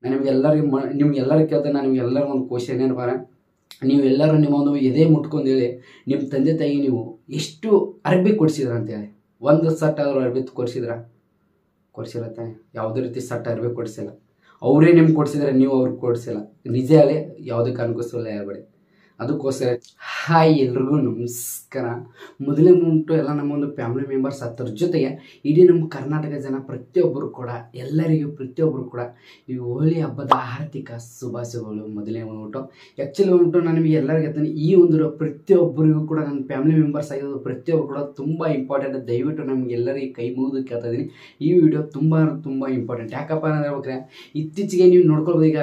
ನಾನು ನಿಮ್ಗೆಲ್ಲರಿಗೂ ಕೇಳ್ತೇನೆ. ನಾನು ನಿಮ್ಗೆಲ್ಲರಿಗೂ ಒಂದು ಕ್ವಶನ್ ಏನಪ್ಪ, ನೀವೆಲ್ಲರೂ ನಿಮ್ಮ ಒಂದು ಎದೆ ಮುಟ್ಕೊಂಡು ಹೇಳಿ, ನಿಮ್ಮ ತಂದೆ ತಾಯಿಗೆ ನೀವು ಎಷ್ಟು ಅರ್ಬಿ ಕೊಡಿಸಿದ್ರ ಅಂತೇಳಿ. ಒಂದು ಸಟ್ ಆದರೂ ಅರ್ಬಿ ಕೊಡಿಸಿಲ್ಲ ತಾನೆ? ಯಾವುದೇ ರೀತಿ ಸಟ್ ಅರ್ಬಿ ಕೊಡಿಸಿಲ್ಲ. ಅವರೇ ನಿಮ್ಗೆ ಕೊಡಿಸಿದ್ರೆ ನೀವು ಅವ್ರಿಗೆ ಕೊಡಿಸಿಲ್ಲ. ನಿಜ ಅಲ್ಲೇ ಯಾವುದೇ ಕಾರಣಕ್ಕೂ ಸುಳ್ಳು ಹೇಳ್ಬೇಡಿ. ಅದಕ್ಕೋಸ್ಕರ ಹಾಯ್ ಎಲ್ರಿಗೂ ನಮಸ್ಕಾರ. ಮೊದಲೇ ಮುಂಟು ಎಲ್ಲ ನಮ್ಮ ಒಂದು ಫ್ಯಾಮಿಲಿ ಮೆಂಬರ್ಸ್ ಅದ್ರ ಜೊತೆಗೆ ಇಡೀ ನಮ್ಮ ಕರ್ನಾಟಕ ಜನ ಪ್ರತಿಯೊಬ್ಬರು ಕೂಡ ಈ ಹೋಳಿ ಹಬ್ಬದ ಆರ್ಥಿಕ ಶುಭಾಶಯಗಳು. ಮೊದಲೇ ಉಂಟು ಆ್ಯಕ್ಚುಲಿ ಉಂಟು ನಾನು ನಿಮಗೆ ಎಲ್ಲರಿಗೂ ಹೇಳ್ತೀನಿ, ಈ ಒಂದು ಪ್ರತಿಯೊಬ್ಬರಿಗೂ ಕೂಡ ನನ್ನ ಫ್ಯಾಮಿಲಿ ಮೆಂಬರ್ಸ್ ಆಗಿರೋದು ಪ್ರತಿಯೊಬ್ಬರು ಕೂಡ ತುಂಬ ಇಂಪಾರ್ಟೆಂಟ್. ದಯವಿಟ್ಟು ನಮಗೆಲ್ಲರಿಗೆ ಕೈ ಮುಗಿದು ಕೇಳ್ತಾ ಇದ್ದೀನಿ, ಈ ವಿಡಿಯೋ ತುಂಬ ಇಂಪಾರ್ಟೆಂಟ್. ಯಾಕಪ್ಪ ಅಂದರೆ ಹೇಳ್ಬೇಕ್ರೆ, ಇತ್ತೀಚೆಗೆ ನೀವು ನೋಡ್ಕೊಳ್ಬೋದು, ಈಗ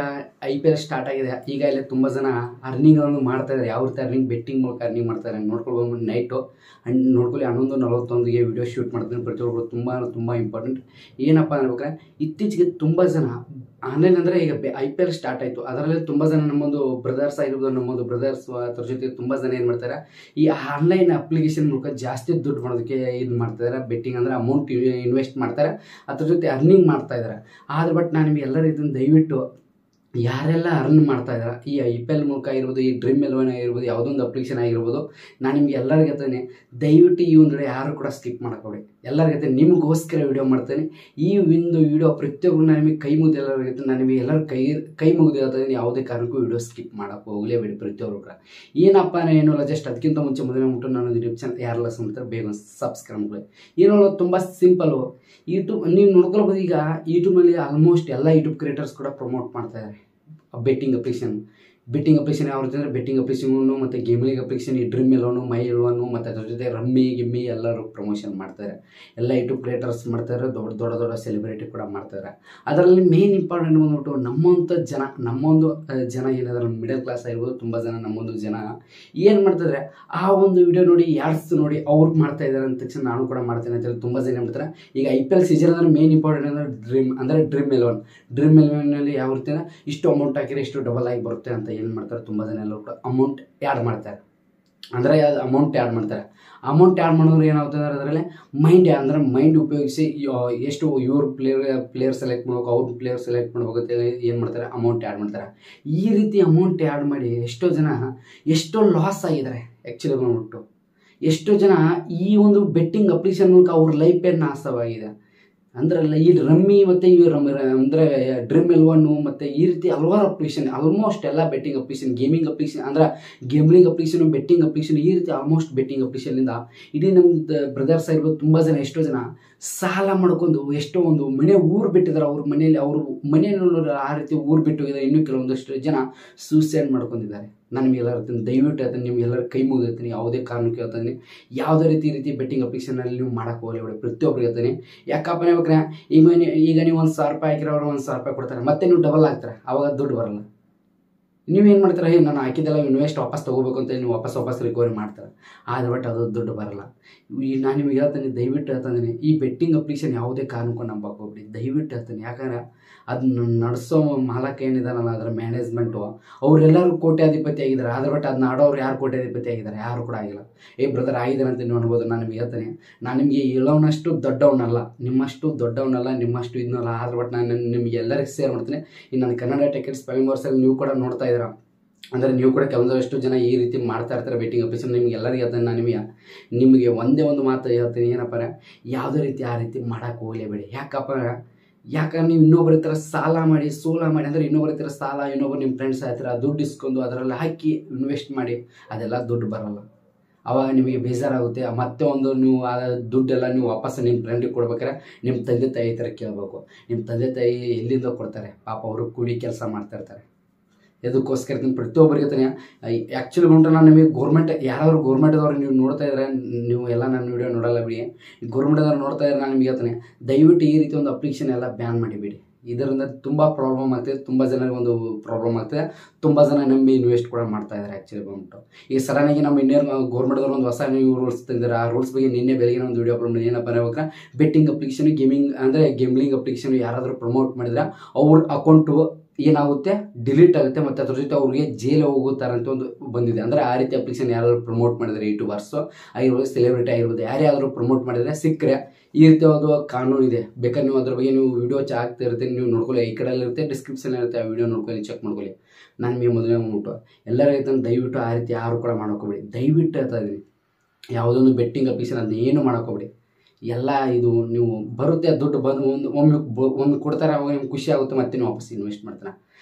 IPL ಸ್ಟಾರ್ಟ್ ಆಗಿದೆ. ಈಗ ಇಲ್ಲಿ ತುಂಬ ಜನ ಅರ್ನಿಂಗ್ಗಳನ್ನು ಮಾಡ್ತಾಯಿದ್ದಾರೆ. ಯಾವ ರೀತಿ ಅರ್ನಿಂಗ್, ಬೆಟ್ಟಿಂಗ್ ಮೂಲಕ ಅರ್ನಿಂಗ್ ಮಾಡ್ತಾರೆ ನೋಡ್ಕೊಳ್ಬೋದು. ನೈಟು ನೋಡ್ಕೊಳ್ಳಿ 11:41ಗೆ ವಿಡಿಯೋ ಶೂಟ್ ಮಾಡ್ತೀನಿ. ಪ್ರತಿಯೊಬ್ಬರು ತುಂಬ ಇಂಪಾರ್ಟೆಂಟ್. ಏನಪ್ಪ ಅನ್ಬೇಕಾರೆ, ಇತ್ತೀಚೆಗೆ ತುಂಬ ಜನ ಆನ್ಲೈನ್ ಅಂದರೆ ಈಗ IPL ಸ್ಟಾರ್ಟ್ ಆಯಿತು, ಅದರಲ್ಲಿ ತುಂಬ ಜನ ನಮ್ಮೊಂದು ಬ್ರದರ್ಸ್ ಆಗಿರ್ಬೋದು, ನಮ್ಮೊಂದು ಬ್ರದರ್ಸ್ ಅದ್ರ ಜೊತೆ ತುಂಬ ಜನ ಏನು ಮಾಡ್ತಾರೆ, ಈ ಆನ್ಲೈನ್ ಅಪ್ಲಿಕೇಶನ್ ಮೂಲಕ ಜಾಸ್ತಿ ದುಡ್ಡು ಮಾಡೋದಕ್ಕೆ ಇದು ಮಾಡ್ತಾಯಿದ್ದಾರೆ. ಬೆಟ್ಟಿಂಗ್ ಅಂದರೆ ಅಮೌಂಟ್ ಇನ್ವೆಸ್ಟ್ ಮಾಡ್ತಾರೆ, ಅದ್ರ ಜೊತೆ ಅರ್ನಿಂಗ್ ಮಾಡ್ತಾಯಿದ್ದಾರೆ. ಆದರೆ ಬಟ್ ನಾನು ನಿಮಗೆ ಎಲ್ಲರೂ ಇದನ್ನು ದಯವಿಟ್ಟು ಯಾರೆಲ್ಲ ಅರ್ನ್ ಮಾಡ್ತಾ ಇದ್ದಾರೆ ಈ IPL ಮೂಲಕ ಆಗಿರ್ಬೋದು, ಈ Dream11 ಆಗಿರ್ಬೋದು, ಯಾವುದೊಂದು ಅಪ್ಲಿಕೇಶನ್ ಆಗಿರ್ಬೋದು, ನಾನು ನಿಮ್ಗೆ ಎಲ್ಲರಿಗೂ ಹೇಳ್ತೇನೆ, ದಯವಿಟ್ಟು ಈ ಒಂದು ಯಾರು ಕೂಡ ಸ್ಕಿಪ್ ಮಾಡೋಕ್ಕೋಡಿ. ಎಲ್ಲರಿಗೂ ಹೇಳ್ತೇನೆ, ನಿಮಗೋಸ್ಕರ ವಿಡಿಯೋ ಮಾಡ್ತೇನೆ. ಈ ಒಂದು ವಿಡಿಯೋ ಪ್ರತಿಯೊಬ್ಬರು ನಾನು ನಿಮಗೆ ಕೈ ಮುಗಿದು ಎಲ್ಲರಿಗೂ ಹೇಳ್ತೇನೆ. ನಾನು ನಿಮಗೆ ಎಲ್ಲರೂ ಕೈ ಮುಗಿದು ಹೇಳ್ತಾಯಿದ್ದೀನಿ, ಯಾವುದೇ ಕಾರಣಕ್ಕೂ ವಿಡಿಯೋ ಸ್ಕಿಪ್ ಮಾಡೋಕ್ಕೆ ಹೋಗಲೇಬೇಡಿ ಪ್ರತಿಯೊಬ್ಬರು ಕೂಡ. ಏನಪ್ಪ ಏನಲ್ಲ, ಜಸ್ಟ್ ಅದಕ್ಕಿಂತ ಮುಂಚೆ ಮೊದಲೇ ಬಿಟ್ಟು ನಾನು ಯೂಟ್ಯೂಬ್ ಚಾನಲ್ ಯಾರೆಲ್ಲ ಮಾಡ್ತಾರೆ ಬೇಗ ಸಬ್ಸ್ಕ್ರೈಬ್ ಮಾಡಿ. ಏನೋ ತುಂಬ ಸಿಂಪಲ್ಲು. ಯೂಟ್ಯೂಬ್ ನೀವು ನೋಡ್ಕೊಳ್ಬೋದು, ಈಗ ಯೂಟ್ಯೂಬಲ್ಲಿ ಆಲ್ಮೋಸ್ಟ್ ಎಲ್ಲ ಯೂಟ್ಯೂಬ್ ಕ್ರಿಯೇಟರ್ಸ್ ಕೂಡ ಪ್ರಮೋಟ್ ಮಾಡ್ತಾಯಿದ್ದಾರೆ ಬೆಟ್ಟಿಂಗ್ ಅಪ್ಲಿಕೇಶನ್ ಯಾವ ರೀತಿ ಅಂದರೆ, ಬೆಟ್ಟಿಂಗ್ ಅಪ್ಲಿಕೇಶನು ಮತ್ತು ಗೇಮಿಂಗ್ ಅಪ್ಲಿಕೇಶನ್, ಈ Dream11, My11 ಮತ್ತು ಅದ್ರ ಜೊತೆ ರಮ್ಮಿ ಎಲ್ಲರೂ ಪ್ರಮೋಷನ್ ಮಾಡ್ತಾರೆ. ಎಲ್ಲ ಯೂಟ್ಯೂಬ್ ಕ್ರಿಯೇಟರ್ಸ್ ಮಾಡ್ತಾರೆ, ದೊಡ್ಡ ಸೆಲೆಬ್ರಿಟಿ ಕೂಡ ಮಾಡ್ತಾರೆ. ಅದರಲ್ಲಿ ಮೇನ್ ಇಂಪಾರ್ಟೆಂಟ್ ಬಂದ್ಬಿಟ್ಟು ನಮ್ಮೊಂದು ಜನ ಏನಾದ್ರು ಮಿಡಲ್ ಕ್ಲಾಸ್ ಆಗಿರ್ಬೋದು, ತುಂಬ ಜನ ನಮ್ಮೊಂದು ಜನ ಏನು ಮಾಡ್ತಿದ್ದಾರೆ, ಆ ಒಂದು ವಿಡಿಯೋ ನೋಡಿ ಯಾರ್ಸ್ ನೋಡಿ ಅವ್ರು ಮಾಡ್ತಾ ಇದ್ದಾರೆ ಅಂದ ತಕ್ಷಣ ನಾನು ಕೂಡ ಮಾಡ್ತೇನೆ ಅಂತೇಳಿ ತುಂಬ ಜನ ಮಾಡ್ತಾರೆ. ಈಗ IPL ಸೀಸನ್ ಅಂದರೆ ಮೇನ್ ಇಂಪಾರ್ಟೆಂಟ್ ಅಂದರೆ Dream11 ಯಾವ ರೀತಿ ಅಂದರೆ, ಇಷ್ಟು ಅಮೌಂಟ್ ಹಾಕಿದ್ರೆ ಇಷ್ಟು ಡಬಲ್ ಆಗಿ ಬರುತ್ತೆ ಅಂತ ಏನು ಮಾಡ್ತಾರೆ, ತುಂಬ ಜನ ಎಲ್ಲರೂ ಕೂಡ ಅಮೌಂಟ್ ಆ್ಯಡ್ ಮಾಡ್ತಾರೆ. ಅಮೌಂಟ್ ಆ್ಯಡ್ ಮಾಡಿದ್ರೆ ಏನಾಗ್ತದೆ ಅದರಲ್ಲಿ ಮೈಂಡ್ ಉಪಯೋಗಿಸಿ ಎಷ್ಟು ಇವ್ರ ಪ್ಲೇಯರ್ ಸೆಲೆಕ್ಟ್ ಮಾಡ್ಬೇಕು, ಅವ್ರ ಪ್ಲೇಯರ್ ಸೆಲೆಕ್ಟ್ ಮಾಡ್ಬೇಕು ಅಂತೇಳಿ ಏನು ಮಾಡ್ತಾರೆ, ಅಮೌಂಟ್ ಆ್ಯಡ್ ಮಾಡ್ತಾರೆ. ಈ ರೀತಿ ಅಮೌಂಟ್ ಆ್ಯಡ್ ಮಾಡಿ ಎಷ್ಟೋ ಲಾಸ್ ಆಗಿದ್ದಾರೆ. ಆ್ಯಕ್ಚುಲಿ ಬಂದ್ಬಿಟ್ಟು ಎಷ್ಟೋ ಜನ ಈ ಒಂದು ಬೆಟ್ಟಿಂಗ್ ಅಪ್ಲಿಕೇಶನ್ ಮೂಲಕ ಅವ್ರ ಲೈಫೇ ನಾಶವಾಗಿದೆ. ಅಂದ್ರೆ ಈ ರಮ್ಮಿ ಮತ್ತು ಅಂದರೆ Dream11 ಮತ್ತು ಈ ರೀತಿ ಹಲವಾರು ಅಪ್ಲಿಕೇಶನ್, ಆಲ್ಮೋಸ್ಟ್ ಎಲ್ಲ betting application, gaming application, betting application, ಈ ರೀತಿ ಆಲ್ಮೋಸ್ಟ್ ಬೆಟ್ಟಿಂಗ್ ಅಪ್ಲಿಕೇಶನ್ನಿಂದ ಇಡೀ ನಮ್ಮ ಬ್ರದರ್ಸ್ ಆಗಿರ್ಬೋದು, ತುಂಬ ಜನ ಎಷ್ಟೋ ಜನ ಸಾಲ ಮಾಡ್ಕೊಂಡು ಎಷ್ಟೋ ಒಂದು ಊರು ಬಿಟ್ಟಿದ್ದಾರೆ. ಅವ್ರ ಮನೆಯಲ್ಲಿ ಆ ರೀತಿ ಊರು ಬಿಟ್ಟು ಹೋಗಿದ್ದಾರೆ. ಇನ್ನೂ ಕೆಲವೊಂದಷ್ಟು ಜನ ಸೂಸೈಡ್ ಮಾಡ್ಕೊಂಡಿದ್ದಾರೆ. ನಾನು ನಿಮಗೆಲ್ಲ ಹೇಳ್ತೀನಿ, ದಯವಿಟ್ಟು ಹೇಳ್ತೀನಿ, ನಿಮಗೆಲ್ಲರೂ ಕೈ ಮುಗಿದಿರ್ತೀನಿ, ಯಾವುದೇ ಕಾರಣಕ್ಕೆ ಹೇಳ್ತೀನಿ, ಯಾವುದೇ ರೀತಿ ಬೆಟ್ಟಿಂಗ್ ಅಪ್ಲಿಕೇಶನಲ್ಲಿ ನೀವು ಮಾಡೋಕ್ಕೆ ಹೋಗಲೇಬೇಡಿ. ಪ್ರತಿಯೊಬ್ಬರಿಗೆ ಹೇಳ್ತೀನಿ. ಯಾಕಪ್ಪ ಹೇಳ್ಬೇಕ್ರೆ, ಈಗ ನೀವು 1,000 ರೂಪಾಯಿ ಹಾಕಿರೋ ಅವ್ರು 1,000 ರೂಪಾಯಿ ಕೊಡ್ತಾರೆ, ಮತ್ತೆ ನೀವು ಡಬಲ್ ಹಾಕ್ತಾರೆ, ಆವಾಗ ದುಡ್ಡು ಬರಲ್ಲ. ನೀವೇನು ಮಾಡ್ತಾರೆ, ನಾನು ಹಾಕಿದ್ದೆಲ್ಲ ಇನ್ವೆಸ್ಟ್ ವಾಪಸ್ ತೊಗೋಬೇಕು ಅಂತ ನೀವು ವಾಪಸ್ ರಿಕವರಿ ಮಾಡ್ತಾರೆ, ಆದರೆ ಬಟ್ ಅದು ದುಡ್ಡು ಬರಲ್ಲ. ನಾನು ನಿಮಗೆ ಹೇಳ್ತೀನಿ, ದಯವಿಟ್ಟು ಹೇಳ್ತಾನೆ, ಈ ಬೆಟ್ಟಿಂಗ್ ಅಪ್ಲಿಕೇಶನ್ ಯಾವುದೇ ಕಾರಣಕ್ಕೂ ನಂಬಕ್ಕೆ ಹೋಗ್ಬಿಡಿ. ದಯವಿಟ್ಟು ಹೇಳ್ತೀನಿ, ಯಾಕಂದರೆ ಅದನ್ನ ನಡೆಸೋ ಮಾಲಕ ಏನಿದಾನಲ್ಲ, ಅದರ ಮ್ಯಾನೇಜ್ಮೆಂಟು, ಅವರೆಲ್ಲರೂ ಕೋಟ್ಯಾಧಿಪತಿ ಆಗಿದ್ದಾರೆ. ಆದರೆ ಬಟ್ ಅದನ್ನ ಆಡೋರು ಯಾರು ಕೋಟ್ಯಾಧಿಪತಿ ಆಗಿದ್ದಾರೆ? ಯಾರು ಕೂಡ ಆಗಿಲ್ಲ. ಬ್ರದರ್ ಆಗಿದ್ದಾರೆ ಅಂತ ನೀವು ಅನ್ಬೋದು. ನಾನು ನಿಮಗೆ ಹೇಳ್ತೀನಿ, ನಾನು ನಿಮಗೆ ಹೇಳೋನಷ್ಟು ದೊಡ್ಡವನಲ್ಲ, ನಿಮ್ಮಷ್ಟು ಇದನ್ನಲ್ಲ. ಆದರೆ ಬಟ್ ನಾನು ನಿಮಗೆ ಎಲ್ಲರಿಗೂ ಶೇರ್ ಮಾಡ್ತೀನಿ. ಈ ನನ್ನ ಕನ್ನಡ ಟೆಕ್ ಸ್ಪೈ ಮೋರ್ಸಲ್ಲಿ ನೀವು ಕೂಡ ನೋಡ್ತಾ ಇದ್ದೀರಾ, ಅಂದರೆ ನೀವು ಕೂಡ ಕೆಲವೊಂದಷ್ಟು ಜನ ಈ ರೀತಿ ಮಾಡ್ತಾ ಇರ್ತಾರೆ ಬೆಟ್ಟಿಂಗ್ ಅಪ್ಲಿಕೇಶನ್. ನಿಮ್ಗೆ ಎಲ್ಲರಿಗೂ ಹೇಳ್ತೀನಿ, ನಾನು ನಿಮಗೆ ಒಂದೇ ಒಂದು ಮಾತು ಹೇಳ್ತೀನಿ, ಏನಪ್ಪ ಯಾವುದೇ ರೀತಿ ಆ ರೀತಿ ಮಾಡೋಕ್ಕೆ ಹೋಗಲೇಬೇಡಿ. ಯಾಕಂದ್ರೆ ನೀವು ಇನ್ನೊಬ್ಬರ ಥರ ಸಾಲ ಮಾಡಿ ಅಂದರೆ ಇನ್ನೊಬ್ಬರ ಥರ ಸಾಲ, ಇನ್ನೊಬ್ಬರು ನಿಮ್ಮ ಫ್ರೆಂಡ್ಸ್ ಹತ್ತಿರ ದುಡ್ಡು ಇಸ್ಕೊಂಡು ಅದರಲ್ಲಿ ಹಾಕಿ ಇನ್ವೆಸ್ಟ್ ಮಾಡಿ, ಅದೆಲ್ಲ ದುಡ್ಡು ಬರೋಲ್ಲ. ಆವಾಗ ನಿಮಗೆ ಬೇಜಾರಾಗುತ್ತೆ. ಮತ್ತೆ ಒಂದು ನೀವು ಆ ದುಡ್ಡೆಲ್ಲ ನೀವು ವಾಪಸ್ ನಿಮ್ಮ ಫ್ರೆಂಡಿಗೆ ಕೊಡ್ಬೇಕಾದ್ರೆ ನಿಮ್ಮ ತಂದೆ ತಾಯಿ ಥರ ಕೇಳಬೇಕು. ನಿಮ್ಮ ತಂದೆ ತಾಯಿ ಎಲ್ಲಿಂದ ಕೊಡ್ತಾರೆ? ಪಾಪ ಅವರು ಕೂಲಿ ಕೆಲಸ ಮಾಡ್ತಾ ಇರ್ತಾರೆ. ಇದಕ್ಕೋಸ್ಕರ ಪ್ರತಿಯೊಬ್ಬರಿಗೆ ತಾನೆ ಆ್ಯಕ್ಚುಲಿ ಬಂದ್ರೆ ನಾನು ನಿಮಗೆ ಯಾರಾದರೂ ಗೌರ್ಮೆಂಟ್ದವ್ರು ನೀವು ನೋಡ್ತಾ ಇದ್ದಾರೆ, ನೀವು ಎಲ್ಲ ನನ್ನ ವಿಡಿಯೋ ನೋಡಲ್ಲ ಬಿಡಿ, ಗೌರ್ಮೆಂಟ್ದವ್ರು ನೋಡ್ತಾ ಇದ್ದಾರೆ, ನಾನು ನಿಮಗೆ ಹೇಳ್ತಾನೆ, ದಯವಿಟ್ಟು ಈ ರೀತಿ ಒಂದು ಅಪ್ಲಿಕೇಶನ್ ಎಲ್ಲ ಬ್ಯಾನ್ ಮಾಡಿಬಿಡಿ. ಇದರಿಂದ ತುಂಬ ಪ್ರಾಬ್ಲಮ್ ಆಗ್ತದೆ, ತುಂಬ ಜನರಿಗೆ ಒಂದು ಪ್ರಾಬ್ಲಮ್ ಆಗ್ತದೆ. ತುಂಬ ಜನ ನಂಬಿ ಇನ್ವೆಸ್ಟ್ ಕೂಡ ಮಾಡ್ತಾ ಇದ್ದಾರೆ. ಆ್ಯಕ್ಚುಲಿ ಬಂದ್ಬಿಟ್ಟು ಈಗ ಸಡನ್ನಾಗಿ ನಮ್ಮ ಇಂಡಿಯನ್ ಗೌರ್ಮೆಂಟ್ದವ್ರು ಒಂದು ಹೊಸ ನೀವು ರೂಲ್ಸ್ ತಂದಿದ್ದಾರೆ. ಆ ರೂಲ್ಸ್ ಬಗ್ಗೆ ನಿನ್ನೆ ಬೆಳಗ್ಗೆ ಒಂದು ವಿಡಿಯೋ ಅಪ್ಲೋಡ್ ಮಾಡಿ, ಏನಪ್ಪ ಹೇಳ್ಬೇಕಾ, ಬೆಟ್ಟಿಂಗ್ ಅಪ್ಲಿಕೇಶನ್, ಗೇಮ್ಲಿಂಗ್ ಅಪ್ಲಿಕೇಶನ್ ಯಾರಾದರೂ ಪ್ರಮೋಟ್ ಮಾಡಿದ್ರೆ ಅವ್ರ ಅಕೌಂಟು ಏನಾಗುತ್ತೆ, ಡಿಲೀಟ್ ಆಗುತ್ತೆ ಮತ್ತು ಅದ್ರ ಜೊತೆ ಅವ್ರಿಗೆ ಜೈಲ್ ಹೋಗುತ್ತಾರೆ ಅಂತ ಒಂದು ಬಂದಿದೆ. ಅಂದರೆ ಆ ರೀತಿ ಅಪ್ಲಿಕೇಶನ್ ಯಾರಾದರೂ ಪ್ರಮೋಟ್ ಮಾಡಿದರೆ ಯೂಟ್ಯೂಬರ್ಸು ಆಗಿರ್ಬೋದು, ಸೆಲೆಬ್ರಿಟಿ ಆಗಿರ್ಬೋದು, ಯಾರ್ಯಾದರೂ ಪ್ರಮೋಟ್ ಮಾಡಿದರೆ ಸಿಕ್ಕರೆ ಈ ರೀತಿಯಾದ ಕಾನೂನು ಇದೆ. ಬೇಕಾದ್ರೆ ನೀವು ಅದ್ರ ಬಗ್ಗೆ ನೀವು ವಿಡಿಯೋ ಆಗ್ತಾ ಇರುತ್ತೆ, ನೀವು ನೋಡ್ಕೊಳ್ಳಿ, ಈ ಕಡೆ ಇರುತ್ತೆ, ಡಿಸ್ಕ್ರಿಪ್ಷನ್ ಇರುತ್ತೆ, ಆ ವಿಡಿಯೋ ನೋಡ್ಕೊಳ್ಳಿ, ಚೆಕ್ ಮಾಡ್ಕೊಳ್ಳಿ. ನಾನು ನಿಮಗೆ ಮೊದಲೇ ಹೋಗ್ಬಿಟ್ಟು ಎಲ್ಲರಿಗೂ ದಯವಿಟ್ಟು ಆ ರೀತಿ ಯಾರು ಕೂಡ ಮಾಡ್ಕೋಬೇಡಿ. ದಯವಿಟ್ಟು ಹೇಳ್ತಾ ಇದ್ದೀನಿ, ಯಾವುದೊಂದು ಬೆಟ್ಟಿಂಗ್ ಅಪ್ಲಿಕೇಶನ್ ಅಂತ ಏನು ಮಾಡ್ಕೋಬೇಡಿ. ಎಲ್ಲ ಇದು ನೀವು ಬರುತ್ತೆ ದುಡ್ಡು ಬಂದು ಒಮ್ಮೆ ಕೊಡ್ತಾರೆ, ಅವಾಗ ನಿಮ್ಗೆ ಖುಷಿ ಆಗುತ್ತೆ, ಮತ್ತೆ ನೀವು ವಾಪಸ್ ಇನ್ವೆಸ್ಟ್ ಮಾಡ್ತಾನೆ.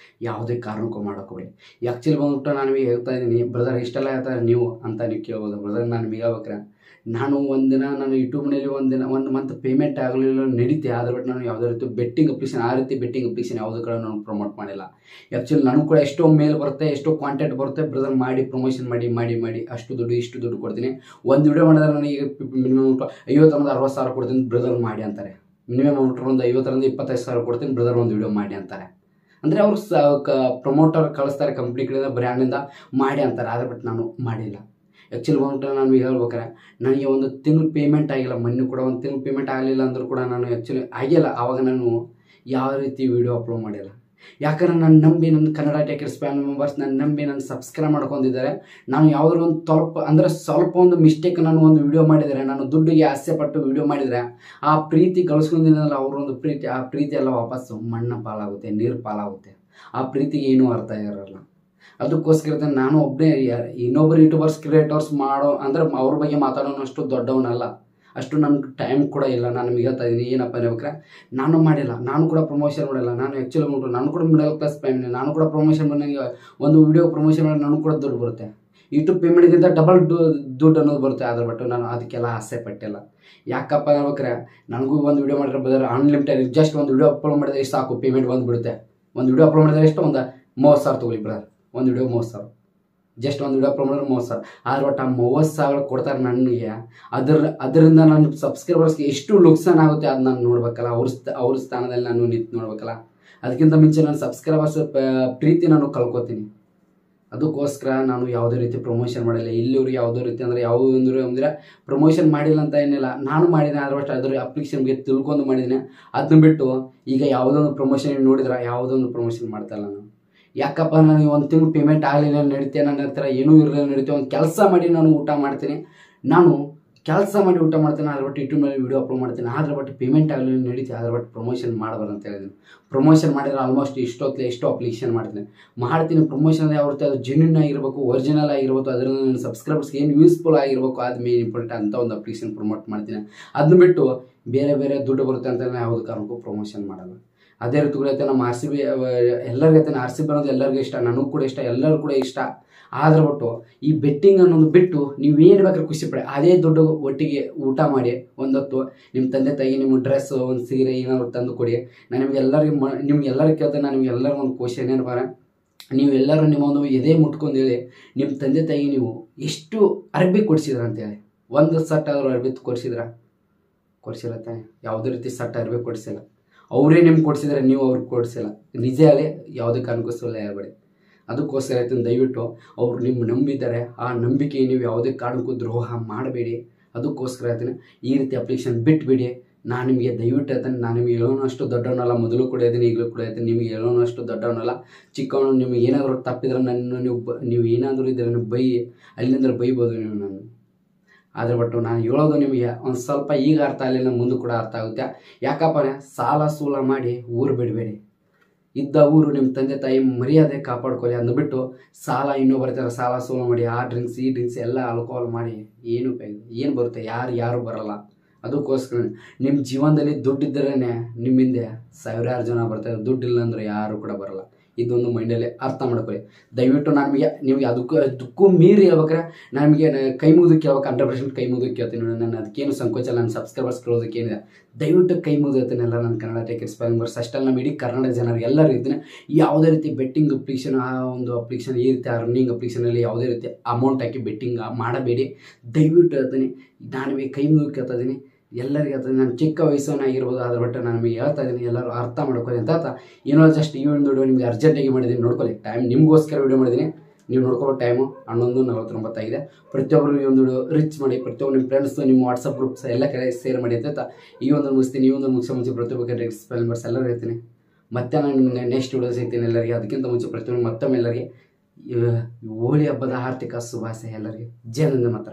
ಯಾವುದೇ ಕಾರಣಕ್ಕೂ ಮಾಡೋಕೋಬೇಡಿ. ಆ್ಯಕ್ಚುಲಿ ಬಂದ್ಬಿಟ್ಟು ನಾನು ನಿಮಗೆ ಹೇಳ್ತಾ ಇದ್ದೀನಿ, ಬ್ರದರ್ ಇಷ್ಟೆಲ್ಲ ಹೇಳ್ತಾರೆ ನೀವು ಅಂತ ನೀವು ಕೇಳ್ಬೋದು. ಬ್ರದರ್ ನಾನು ನಿಮಗೆ ಹೇಳ್ಬೇಕ್ರೆ, ನಾನು ಒಂದಿನ ನಾನು ಯೂಟ್ಯೂಬ್ನಲ್ಲಿ ಒಂದು ಮಂತ್ ಪೇಮೆಂಟ್ ಆಗಲಿಲ್ಲ ನಡೀತೆ, ಆದ್ರೆ ಬಟ್ ನಾನು ಯಾವುದೇ ರೀತಿ ಬೆಟ್ಟಿಂಗ್ ಅಪ್ಲಿಕೇಶನ್ ಆ ರೀತಿ ಬೆಟ್ಟಿಂಗ್ ಅಪ್ಲಿಕೇಶನ್ ಯಾವುದೂ ಕೂಡ ನಾನು ಪ್ರಮೋಟ್ ಮಾಡಿಲ್ಲ. ಆ್ಯಕ್ಚುಲಿ ನನಗೂ ಕೂಡ ಎಷ್ಟೋ ಮೇಲ್ ಬರುತ್ತೆ, ಎಷ್ಟೋ ಕಾಂಟ್ಯಾಕ್ಟ್ ಬರುತ್ತೆ, ಬ್ರದರ್ ಮಾಡಿ ಪ್ರಮೋಷನ್ ಮಾಡಿ ಅಷ್ಟು ದುಡ್ಡು ಇಷ್ಟು ದುಡ್ಡು ಕೊಡ್ತೀನಿ. ಒಂದು ವಿಡಿಯೋ ಮಾಡಿದ್ರೆ ನನಗೆ ಮಿನಿಮಮ್ 50,000-60,000 ಕೊಡ್ತೀನಿ ಬ್ರದರ್ ಮಾಡಿ ಅಂತಾರೆ. ಮಿನಿಮಮ್ ಒಂದು 50,000-25,000 ಕೊಡ್ತೀನಿ ಬ್ರದರ್ ಒಂದು ವಿಡಿಯೋ ಮಾಡಿ ಅಂತಾರೆ. ಅಂದರೆ ಅವರು ಪ್ರಮೋಟರ್ ಕಳಿಸ್ತಾರೆ ಕಂಪ್ನಿ ಕಡೆಯಿಂದ, ಬ್ರ್ಯಾಂಡಿಂದ ಮಾಡಿ ಅಂತಾರೆ. ಆದರೆ ಬಟ್ ನಾನು ಮಾಡಿಲ್ಲ. ಆ್ಯಕ್ಚುಲಿ ಬಂದ್ಬಿಟ್ಟು ನಾನು ಹೇಳ್ಬೇಕಾರೆ ನನಗೆ ಒಂದು ತಿಂಗಳು ಪೇಮೆಂಟ್ ಆಗಿಲ್ಲ. ಮೊನ್ನೆ ಕೂಡ ಒಂದು ತಿಂಗಳು ಪೇಮೆಂಟ್ ಆಗಲಿಲ್ಲ ಅಂದರೂ ಕೂಡ ನಾನು ಆ್ಯಕ್ಚುಲಿ ಆಗಿಲ್ಲ. ಆವಾಗ ನಾನು ಯಾವ ರೀತಿ ವೀಡಿಯೋ ಅಪ್ಲೋಡ್ ಮಾಡಿಲ್ಲ. ಯಾಕಂದ್ರೆ ನಾನು ನಂಬಿ ನನ್ನ ಕನ್ನಡ ಟೆಕರ್ಸ್ ಫ್ಯಾಮಿಲಿ ಮೆಂಬರ್ಸ್ ನಾನು ನಂಬಿ ನಾನು ಸಬ್ಸ್ಕ್ರೈಬ್ ಮಾಡ್ಕೊಂಡಿದ್ದಾರೆ. ನಾನು ಯಾವುದಾದ್ರು ಒಂದು ಸ್ವಲ್ಪ ಒಂದು ಮಿಸ್ಟೇಕ್ ನಾನು ಒಂದು ವಿಡಿಯೋ ಮಾಡಿದರೆ, ನಾನು ದುಡ್ಡಿಗೆ ಆಸೆ ಪಟ್ಟು ವಿಡಿಯೋ ಮಾಡಿದರೆ, ಆ ಪ್ರೀತಿ ಗಳಿಸ್ಕೊಂಡಿದ್ದಲ್ಲ ಅವರೊಂದು ಪ್ರೀತಿ, ಆ ಪ್ರೀತಿ ಎಲ್ಲ ವಾಪಸ್ಸು ಮಣ್ಣು ಪಾಲಾಗುತ್ತೆ, ನೀರು ಪಾಲಾಗುತ್ತೆ. ಆ ಪ್ರೀತಿಗೆ ಏನೂ ಅರ್ಥ ಇರೋಲ್ಲ. ಅದಕ್ಕೋಸ್ಕರ ನಾನು ಒಬ್ಬನೇ, ಇನ್ನೊಬ್ಬರು ಯೂಟ್ಯೂಬರ್ಸ್ ಕ್ರಿಯೇಟರ್ಸ್ ಮಾಡೋ ಅಂದರೆ ಅವ್ರ ಬಗ್ಗೆ ಮಾತಾಡೋನಷ್ಟು ದೊಡ್ಡವನಲ್ಲ, ಅಷ್ಟು ನನಗೆ ಟೈಮ್ ಕೂಡ ಇಲ್ಲ. ನಾನು ನಿಮಗೆ ಹೇಳ್ತಾ ಇದ್ದೀನಿ, ಏನಪ್ಪ ಹೇಳ್ಬೇಕಾರೆ ನಾನು ಮಾಡಿಲ್ಲ, ನಾನು ಕೂಡ ಪ್ರಮೋಷನ್ ಮಾಡಿಲ್ಲ. ನಾನು ಆ್ಯಕ್ಚುಲಿ ಉಂಟು, ನಾನು ಕೂಡ ಮಿಡಲ್ ಕ್ಲಾಸ್ ಫ್ಯಾಮಿಲಿ, ನಾನು ಕೂಡ ಪ್ರಮೋಷನ್ ನನಗೆ ಒಂದು ವಿಡಿಯೋ ಪ್ರಮೋಷನ್ ಮಾಡಿ ನನಗೂ ಕೂಡ ದುಡ್ಡು ಬರುತ್ತೆ. ಯೂಟ್ಯೂಬ್ ಪೇಮೆಂಟ್ಗಿಂತ ಡಬಲ್ ದುಡ್ಡು ಅನ್ನೋದು ಬರುತ್ತೆ. ಆದ್ರೆ ಬಟ್ ನಾನು ಅದಕ್ಕೆಲ್ಲ ಆಸೆ ಪಟ್ಟಿಲ್ಲ. ಯಾಕಪ್ಪ ಹೇಳ್ಬೇಕಾರೆ ನನಗೂ ಒಂದು ವಿಡಿಯೋ ಮಾಡಿದ್ರೆ ಬದಲು ಅನ್ಲಿಮಿಟೆಡ್ ಜಸ್ಟ್ ಒಂದು ವಿಡಿಯೋ ಅಪ್ಲೋಡ್ ಮಾಡಿದ್ರೆ ಎಷ್ಟು ಸಾಕು, ಪೇಮೆಂಟ್ ಬಂದುಬಿಡುತ್ತೆ. ಒಂದು ವಿಡಿಯೋ ಅಪ್ಲೋಡ್ ಮಾಡಿದ್ರೆ ಎಷ್ಟು, ಒಂದು 30,000 ತೊಗೊಳ್ಳಿ ಬ್ರದರ್, ಒಂದು ವಿಡಿಯೋ 30,000, ಜಸ್ಟ್ ಒಂದು ವಿಡಿಯೋ ಅಪ್ಲೋಡ್ ಮಾಡಿದ್ರೆ 30,000. ಆದ್ರೆ ಒಟ್ಟು ಆ 30,000 ಕೊಡ್ತಾರೆ ನನಗೆ. ಅದರಿಂದ ನನ್ನ ಸಬ್ಸ್ಕ್ರೈಬರ್ಸ್ಗೆ ಎಷ್ಟು ಲುಕ್ಸಾನ್ ಆಗುತ್ತೆ ಅದು ನಾನು ನೋಡ್ಬೇಕಲ್ಲ, ಅವ್ರ ಸ್ಥಾನದಲ್ಲಿ ನಾನು ನಿಂತು ನೋಡ್ಬೇಕಲ್ಲ. ಅದಕ್ಕಿಂತ ಮುಂಚೆ ನನ್ನ ಸಬ್ಸ್ಕ್ರೈಬರ್ಸ್ ಪ್ರೀತಿ ನಾನು ಕಳ್ಕೊತೀನಿ. ಅದಕ್ಕೋಸ್ಕರ ನಾನು ಯಾವುದೇ ರೀತಿ ಪ್ರಮೋಷನ್ ಮಾಡಿಲ್ಲ. ಇಲ್ಲಿವ್ರಿಗೆ ಯಾವುದೇ ರೀತಿ ಅಂದರೆ ಪ್ರಮೋಷನ್ ಮಾಡಿಲ್ಲ ಅಂತ ಏನಿಲ್ಲ, ನಾನು ಮಾಡಿದ್ದೀನಿ. ಆದ್ರೆ ಅಷ್ಟು ಅದ್ರ ಅಪ್ಲಿಕೇಶನ್ಗೆ ತಿಳ್ಕೊಂಡು ಮಾಡಿದ್ದೀನಿ. ಅದನ್ನ ಬಿಟ್ಟು ಈಗ ಯಾವುದೊಂದು ಪ್ರಮೋಷನ್ ನೋಡಿದ್ರೆ ಯಾವುದೊಂದು ಪ್ರಮೋಷನ್ ಮಾಡ್ತಾಯಿಲ್ಲ ನಾನು. ಯಾಕಪ್ಪ ನನಗೆ ಒಂದು ತಿಂಗಳು ಪೇಮೆಂಟ್ ಆಗಲಿಲ್ಲ ನಡೀತೆ, ನನ್ನ ಹತ್ರ ಏನೂ ಇರಲಿಲ್ಲ ನಡೀತೆ, ಒಂದು ಕೆಲಸ ಮಾಡಿ ನಾನು ಊಟ ಮಾಡ್ತೀನಿ, ನಾನು ಕೆಲಸ ಮಾಡಿ ಊಟ ಮಾಡ್ತೀನಿ. ಆದ್ರೆ ಬಟ್ ಯೂಟ್ಯೂಬ್ನಲ್ಲಿ ವೀಡಿಯೋ ಅಪ್ಲೋಡ್ ಮಾಡ್ತೀನಿ. ಆದ್ರೆ ಬಟ್ ಪೇಮೆಂಟ್ ಆಗಲಿಲ್ಲ ನಡೀತೆ, ಆದ್ರೆ ಬಟ್ ಪ್ರಮೋಷನ್ ಮಾಡಬಾರ್ದು ಅಂತ ಹೇಳಿದ್ದೀನಿ. ಪ್ರಮೋಷನ್ ಮಾಡಿದ್ರೆ ಆಲ್ಮೋಸ್ಟ್ ಎಷ್ಟೋ ಅಪ್ಲಿಕೇಶನ್ ಮಾಡ್ತೀನಿ. ಪ್ರಮೋಷನ್ ಯಾವತ್ತೆ ಅದು ಜೆನ್ಯೂನ್ ಆಗಿರಬೇಕು, ಒರಿಜಿನಲ್ ಆಗಿರ್ಬೇಕು, ಅದರಿಂದ ನನ್ನ ಸಬ್ಸ್ಕ್ರೈಬರ್ಸ್ಗೆ ಏನು ಯೂಸ್ಫುಲ್ ಆಗಿರಬೇಕು, ಅದು ಮೇನ್ ಇಂಪಾರ್ಟೆಂಟ್ ಅಂತ ಒಂದು ಅಪ್ಲಿಕೇಶನ್ ಪ್ರಮೋಟ್ ಮಾಡ್ತೀನಿ. ಅದನ್ನ ಬಿಟ್ಟು ಬೇರೆ ದುಡ್ಡು ಬರುತ್ತೆ ಅಂತ ಯಾವುದೇ ಕಾರಣಕ್ಕೂ ಪ್ರಮೋಷನ್ ಮಾಡಲ್ಲ. ಅದೇ ರೀತಿ ನಮ್ಮ RCB ಎಲ್ಲರಿಗೈತೆ, RCB ಅನ್ನೋದು ಎಲ್ಲರಿಗೂ ಇಷ್ಟ, ನನಗೂ ಕೂಡ ಇಷ್ಟ, ಎಲ್ಲರೂ ಕೂಡ ಇಷ್ಟ. ಆದ್ರೆ ಒಟ್ಟು ಈ ಬೆಟ್ಟಿಂಗ್ ಅನ್ನೋದು ಬಿಟ್ಟು ನೀವೇನು ಬೇಕಾದ್ರೆ ಖುಷಿ ಪಡಿ, ಅದೇ ದುಡ್ಡು ಒಟ್ಟಿಗೆ ಊಟ ಮಾಡಿ, ಒಂದೊತ್ತು ನಿಮ್ಮ ತಂದೆ ತಾಯಿಗೆ ನಿಮ್ಮ ಡ್ರೆಸ್, ಒಂದು ಸೀರೆ ಏನಾದ್ರು ತಂದು ಕೊಡಿ. ನಾನು ನಿಮ್ಗೆಲ್ಲರಿಗೂ ಕೇಳ್ತೇನೆ, ನಾನು ನಿಮ್ಗೆಲ್ಲರಿಗೂ ಒಂದು ಕ್ವಶನ್ ಏನಪ್ಪ, ನೀವೆಲ್ಲರೂ ನಿಮ್ಮ ಒಂದು ಎದೆ ಮುಟ್ಕೊಂಡು ಹೇಳಿ, ನಿಮ್ಮ ತಂದೆ ತಾಯಿಗೆ ನೀವು ಎಷ್ಟು ಅರ್ಬಿ ಕೊಡಿಸಿದ್ರ ಅಂತೇಳಿ. ಒಂದು ಸಟ್ ಆದರೂ ಅರ್ಬಿ ಕೊಡಿಸಿಲ್ಲ ತಾನೆ? ಯಾವುದೇ ರೀತಿ ಸಟ್ ಅರ್ಬಿ ಕೊಡಿಸಿಲ್ಲ. ಅವರೇ ನಿಮ್ಗೆ ಕೊಡಿಸಿದ್ರೆ ನೀವು ಅವ್ರಿಗೆ ಕೊಡಿಸಿಲ್ಲ. ನಿಜ ಅಲ್ಲೇ ಯಾವುದೇ ಕಾರಣಕ್ಕೂ ಸುಳ್ಳು ಹೇಳ್ಬೇಡಿ. ಅದಕ್ಕೋಸ್ಕರ ಆಯ್ತು, ದಯವಿಟ್ಟು ಅವ್ರು ನಿಮ್ಮ ನಂಬಿದ್ದಾರೆ, ಆ ನಂಬಿಕೆ ನೀವು ಯಾವುದೇ ಕಾರಣಕ್ಕೂ ದ್ರೋಹ ಮಾಡಬೇಡಿ. ಅದಕ್ಕೋಸ್ಕರ ಹೇಳ್ತೀನಿ, ಈ ರೀತಿ ಅಪ್ಲಿಕೇಶನ್ ಬಿಟ್ಬಿಡಿ. ನಾನು ನಿಮಗೆ ದಯವಿಟ್ಟು ಹೇಳ್ತೇನೆ, ನಾನು ನಿಮಗೆ ಹೇಳೋನಷ್ಟು ದೊಡ್ಡವನಲ್ಲ, ಮೊದಲು ಕೂಡ ಇದ್ದೀನಿ, ಈಗಲೂ ಕೂಡ ಹೇಳ್ತೀನಿ, ನಿಮಗೆ ಹೇಳೋನಷ್ಟು ದೊಡ್ಡವನಲ್ಲ, ಚಿಕ್ಕವನು. ನಿಮಗೆ ಏನಾದರೂ ತಪ್ಪಿದ್ರೆ ನೀವು ಏನಾದರೂ ಇದ್ದರೆ ಅಲ್ಲಿಂದ ಬೈಬೋದು ನೀವು ನಾನು. ಆದರೆ ಬಟ್ ನಾನು ಹೇಳೋದು ನಿಮಗೆ ಒಂದು ಸ್ವಲ್ಪ ಈಗ ಅರ್ಥ ಆಗಲಿಲ್ಲ, ಮುಂದೆ ಕೂಡ ಅರ್ಥ ಆಗುತ್ತೆ. ಯಾಕಪ್ಪ ಸಾಲ ಸೂಲ ಮಾಡಿ ಊರು ಬಿಡಬೇಡಿ. ಇದ್ದ ಊರು ನಿಮ್ಮ ತಂದೆ ತಾಯಿ ಮರ್ಯಾದೆ ಕಾಪಾಡ್ಕೊಳ್ಳಿ. ಅಂದ್ಬಿಟ್ಟು ಸಾಲ ಬರ್ತಾರೆ, ಸಾಲ ಸೂಲ ಮಾಡಿ ಆ ಡ್ರಿಂಕ್ಸ್ ಈ ಡ್ರಿಂಕ್ಸ್ ಎಲ್ಲ ಆಲ್ಕೋಹಾಲ್ ಮಾಡಿ ಏನು ಬರುತ್ತೆ? ಯಾರು ಬರಲ್ಲ. ಅದಕ್ಕೋಸ್ಕರ ನಿಮ್ಮ ಜೀವನದಲ್ಲಿ ದುಡ್ಡಿದ್ದರೇ ನಿಮ್ಮಿಂದೆ ಸಾವಿರಾರು ಜನ ಬರ್ತಾರೆ, ದುಡ್ಡಿಲ್ಲ ಅಂದರೆ ಯಾರು ಕೂಡ ಬರಲ್ಲ. ಇದೊಂದು ಮೈಂಡಲ್ಲಿ ಅರ್ಥ ಮಾಡ್ಕೊಳ್ಳಿ. ದಯವಿಟ್ಟು ನಿಮಗೆ ಅದಕ್ಕೂ ಮೀರಿ ಹೇಳ್ಬೇಕಾರೆ ನನಗೆ ಕೈ ಮುಗಿದು ಕೇಳ್ಬೇಕು, 100% ಕೈ ಮುಗಿದು ಕೇಳ್ತೀನಿ. ನಾನು ಅದಕ್ಕೇನು ಸಂಕೋಚ, ನನ್ನ ಸಬ್ಸ್ಕ್ರೈಬರ್ಸ್ ಕೇಳೋದಕ್ಕೆ ಏನಿದೆ, ದಯವಿಟ್ಟು ಕೈ ಮುಗಿದು ಹೇಳ್ತೀನಿ ಎಲ್ಲ ನನ್ನ ಕನ್ನಡ ಟೆಕರ್ಸ್ ಮೆಂಬರ್ಸ್ ಅಷ್ಟೆಲ್ಲ, ನಮ್ಮ ಇಡೀ ಕರ್ನಾಟಕ ಜನರಿಗೆ ಎಲ್ಲರೂ ಇರ್ತೀನಿ. ಯಾವುದೇ ರೀತಿ ಬೆಟ್ಟಿಂಗ್ ಅಪ್ಲಿಕೇಶನ್, ಆ ಒಂದು ಅಪ್ಲಿಕೇಶನ್ ಈ ರೀತಿ ರನ್ನಿಂಗ್ ಅಪ್ಲಿಕೇಶನಲ್ಲಿ ಯಾವುದೇ ರೀತಿ ಅಮೌಂಟ್ ಹಾಕಿ ಬೆಟ್ಟಿಂಗ್ ಮಾಡಬೇಡಿ. ದಯವಿಟ್ಟು ಹೇಳ್ತೀನಿ, ನಾನು ಕೈ ಮುಗಿದು ಕೇಳ್ತಾ ಇದ್ದೀನಿ ಎಲ್ಲರಿಗೆ ಹೇಳ್ತೀನಿ. ನಾನು ಚಿಕ್ಕ ವಯಸ್ಸನ್ನಾಗಿರ್ಬೋದು, ಅದ್ರ ಬಟ್ ನಾನು ನಿಮಗೆ ಹೇಳ್ತಾ ಇದ್ದೀನಿ, ಎಲ್ಲರೂ ಅರ್ಥ ಮಾಡ್ಕೊಳ್ಳಿ ಅಂತ. ಏನೋ ಜಸ್ಟ್ ಈ ಒಂದು ವಿಡಿಯೋ ನಿಮಗೆ ಅರ್ಜೆಂಟಾಗಿ ಮಾಡಿದ್ದೀನಿ, ನೋಡ್ಕೊಳ್ಳಿ. ಟೈಮ್ ನಿಮಗೋಸ್ಕರ ವಿಡಿಯೋ ಮಾಡಿದ್ದೀನಿ, ನೀವು ನೋಡ್ಕೊಳ್ಳೋ ಟೈಮು 11:49 ಆಗಿದೆ. ಪ್ರತಿಯೊಬ್ಬರು ಈ ಒಂದು ವಿಡಿಯೋ ರೀಚ್ ಮಾಡಿ, ಪ್ರತಿಯೊಬ್ಬರು ನಿಮ್ಮ ಫ್ರೆಂಡ್ಸ್, ನಿಮ್ಮ ವಾಟ್ಸಪ್ ಗ್ರೂಪ್ಸ್ ಎಲ್ಲ ಕಡೆ ಶೇರ್ ಮಾಡಿ ಅಂತ ಈ ಒಂದು ಮುಗಿಸ್ತೀನಿ. ಈ ಒಂದು ಮುಗಿಸೋ ಮುಂಚೆ ಪ್ರತಿಯೊಬ್ಬ ಟೆಕರ್ಸ್ ಮೆಂಬರ್ಸ್ ಎಲ್ಲರೂ ಹೇಳ್ತೀನಿ, ಮತ್ತೆ ನಾನು ನಿಮಗೆ ನೆಕ್ಸ್ಟ್ ವಿಡಿಯೋ ಸಿಗ್ತೀನಿ ಎಲ್ಲರಿಗೆ. ಅದಕ್ಕಿಂತ ಮುಂಚೆ ಪ್ರತಿಯೊಂದು ಮತ್ತೊಮ್ಮೆ ಎಲ್ಲರಿಗೆ ಹೋಳಿ ಹಬ್ಬದ ಆರ್ಥಿಕ ಶುಭಾಶಯ ಎಲ್ಲರಿಗೆ. ಜೈ ಹಿಂದ್ ಮಾತ್ರ.